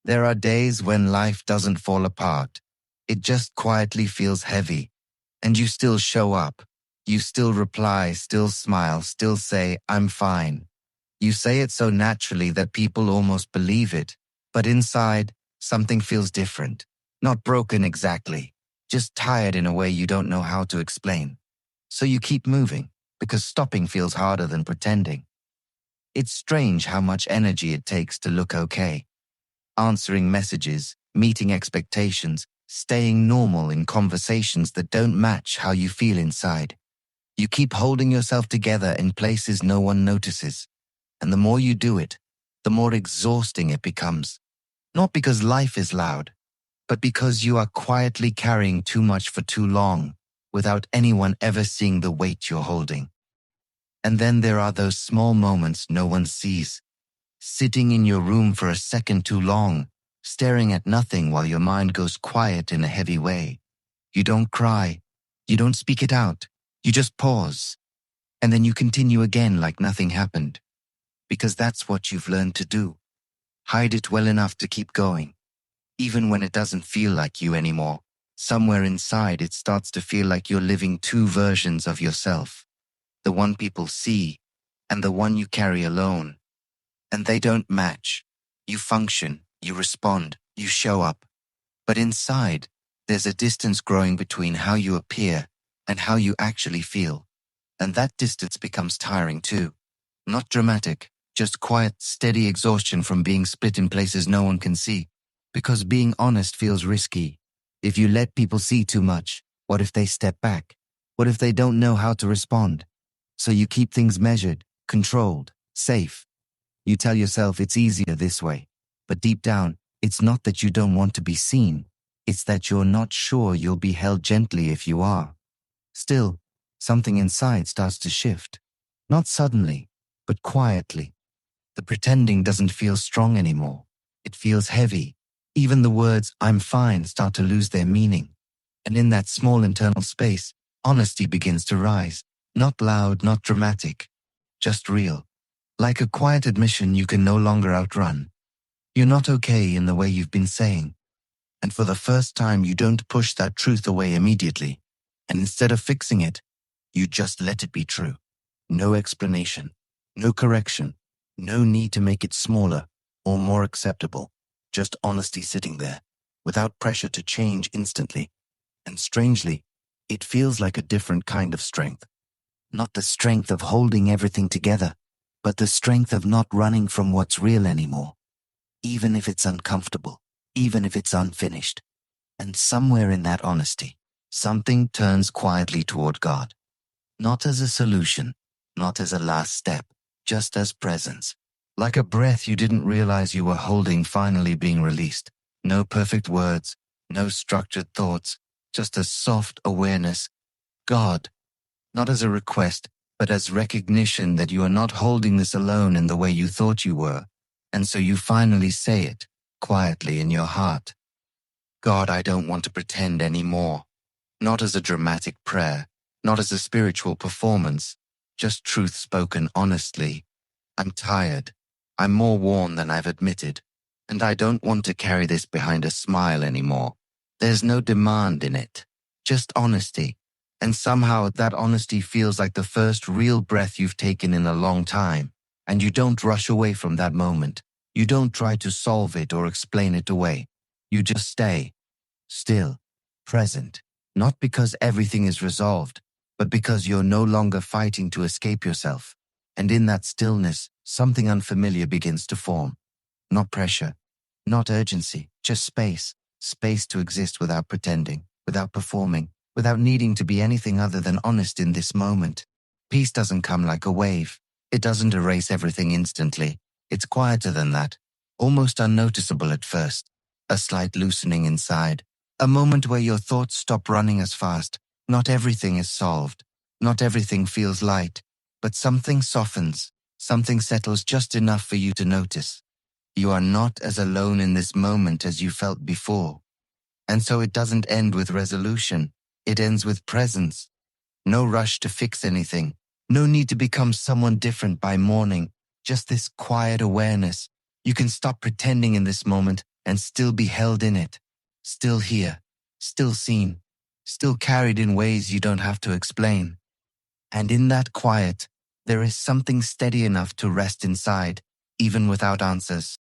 There are days when life doesn't fall apart. It just quietly feels heavy. And you still show up. You still reply, still smile, still say, "I'm fine." You say it so naturally that people almost believe it. But inside, something feels different. Not broken exactly, just tired in a way you don't know how to explain. So you keep moving, because stopping feels harder than pretending. It's strange how much energy it takes to look okay. Answering messages, meeting expectations, staying normal in conversations that don't match how you feel inside. You keep holding yourself together in places no one notices. And the more you do it, the more exhausting it becomes. Not because life is loud, but because you are quietly carrying too much for too long, without anyone ever seeing the weight you're holding. And then there are those small moments no one sees. Sitting in your room for a second too long, staring at nothing while your mind goes quiet in a heavy way. You don't cry. You don't speak it out. You just pause. And then you continue again like nothing happened. Because that's what you've learned to do. Hide it well enough to keep going. Even when it doesn't feel like you anymore, somewhere inside it starts to feel like you're living two versions of yourself. The one people see, and the one you carry alone. And they don't match. You function, you respond, you show up. But inside, there's a distance growing between how you appear and how you actually feel. And that distance becomes tiring too. Not dramatic, just quiet, steady exhaustion from being split in places no one can see. Because being honest feels risky. If you let people see too much, what if they step back? What if they don't know how to respond? So you keep things measured, controlled, safe. You tell yourself it's easier this way. But deep down, it's not that you don't want to be seen. It's that you're not sure you'll be held gently if you are. Still, something inside starts to shift. Not suddenly, but quietly. The pretending doesn't feel strong anymore. It feels heavy. Even the words, "I'm fine," start to lose their meaning. And in that small internal space, honesty begins to rise. Not loud, not dramatic. Just real. Like a quiet admission you can no longer outrun. You're not okay in the way you've been saying. And for the first time, you don't push that truth away immediately. And instead of fixing it, you just let it be true. No explanation, no correction, no need to make it smaller or more acceptable. Just honesty sitting there, without pressure to change instantly. And strangely, it feels like a different kind of strength. Not the strength of holding everything together, but the strength of not running from what's real anymore. Even if it's uncomfortable, even if it's unfinished. And somewhere in that honesty, something turns quietly toward God. Not as a solution, not as a last step, just as presence. Like a breath you didn't realize you were holding finally being released. No perfect words, no structured thoughts, just a soft awareness. God. Not as a request, but as recognition that you are not holding this alone in the way you thought you were. And so you finally say it, quietly in your heart. God, I don't want to pretend anymore. Not as a dramatic prayer, not as a spiritual performance, just truth spoken honestly. I'm tired. I'm more worn than I've admitted. And I don't want to carry this behind a smile anymore. There's no demand in it, just honesty. And somehow that honesty feels like the first real breath you've taken in a long time. And you don't rush away from that moment. You don't try to solve it or explain it away. You just stay, still, present. Not because everything is resolved, but because you're no longer fighting to escape yourself. And in that stillness, something unfamiliar begins to form. Not pressure, not urgency, just space. Space to exist without pretending, without performing, without needing to be anything other than honest in this moment. Peace doesn't come like a wave. It doesn't erase everything instantly. It's quieter than that, almost unnoticeable at first. A slight loosening inside. A moment where your thoughts stop running as fast. Not everything is solved. Not everything feels light. But something softens. Something settles just enough for you to notice. You are not as alone in this moment as you felt before. And so it doesn't end with resolution. It ends with presence. No rush to fix anything. No need to become someone different by morning. Just this quiet awareness. You can stop pretending in this moment and still be held in it, still here, still seen, still carried in ways you don't have to explain. And in that quiet, there is something steady enough to rest inside, even without answers.